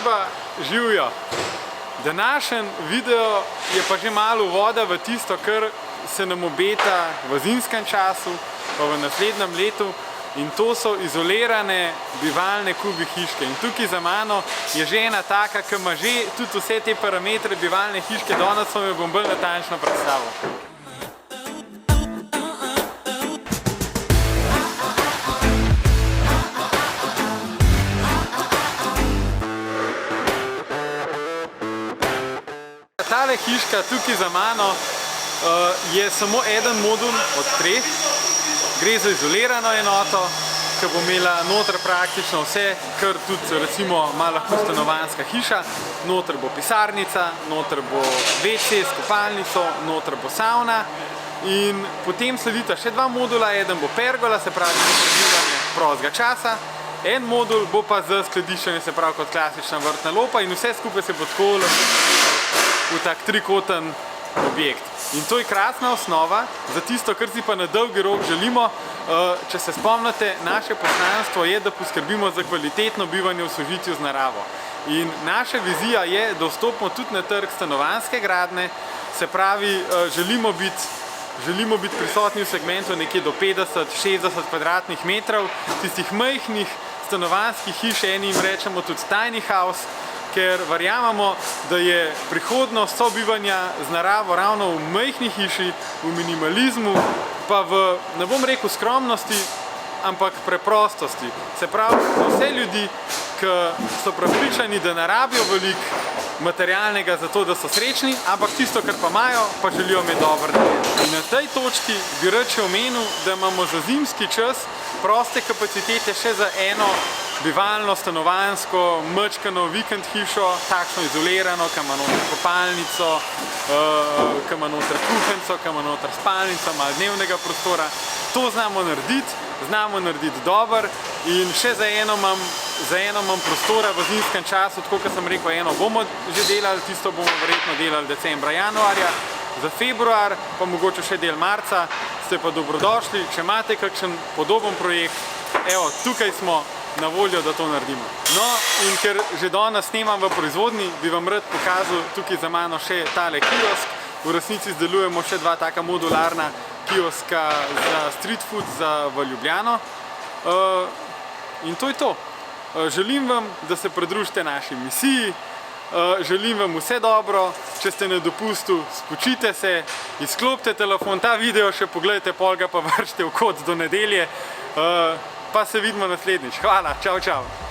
družba, živijo. Današnji video je pa že malo voda v tisto, kar se nam obeta v zimskem času, pa v naslednjem letu. In to so izolirane bivalne kubi hiške. In tukaj za mano je že ena taka, ki ima že tudi vse te parametre bivalne hiške, danes vam jo bom bolj natančno predstavil. Tale hiška tukaj za mano je samo eden modul od 3. Gre za izolirano enoto, ki bo imela noter praktično vse, kar tudi recimo ima lahko stanovanjska hiša. Noter bo pisarnica, noter bo WC s kopalnico, noter bo savna. In potem sledita še 2 modula, eden bo pergola, se pravi za preživljanje prostega časa. En modul bo pa za skladiščenje, se pravi kot klasična vrtna lopa, in vse skupaj se bo tako v tak trikoten objekt. In to je krasna osnova za tisto, kar si pa na dolgi rok želimo. Če se spomnite, naše poslanstvo je, da poskrbimo za kvalitetno bivanje v sožitju z naravo. In naša vizija je, da vstopimo tudi na trg stanovanjske gradnje, se pravi, želimo biti prisotni v segmentu nekje do 50-60 kvadratnih metrov, tistih majhnih stanovanjskih hiš, eni jim rečemo tudi tiny house, ker verjamemo, da je prihodnost sobivanja z naravo ravno v majhni hiši, v minimalizmu, pa v, ne bom rekel skromnosti, ampak preprostosti. Se pravi, za vse ljudi, ki so prepričani, da ne rabijo veliko materialnega za to, da so srečni, ampak tisto, kar pa imajo, pa želijo imeti dober dan. In na tej točki bi rad še omenil, da imamo za zimski čas proste kapacitete še za eno bivalno, stanovanjsko, majčkeno vikend hišo, takšno izolirano, ki ima noter kopalnico, ki ima noter kuhinjco, ki ima noter spalnico, malo dnevnega prostora. To znamo narediti dobro in še za eno imam prostora v zimskem času, tako kot sem rekel, eno bomo že delali, tisto bomo verjetno delali decembra, januarja. Za februar, pa mogoče še del marca, ste pa dobrodošli, če imate kakšen podoben projekt, evo, tukaj smo na voljo, da to naredimo. No, in ker že danes snemam v proizvodnji, bi vam rad pokazal tukaj za mano še tale kiosk. V resnici izdelujemo še 2 taka modularna kioska za street food v Ljubljano. In to je to. Želim vam, da se pridružite naši misiji. Želim vam vse dobro, če ste na dopustu, spočite se, izklopite telefon, ta video še pogledajte, pol ga pa vršite v kot do nedelje, pa se vidimo naslednjič. Hvala, čau, čau.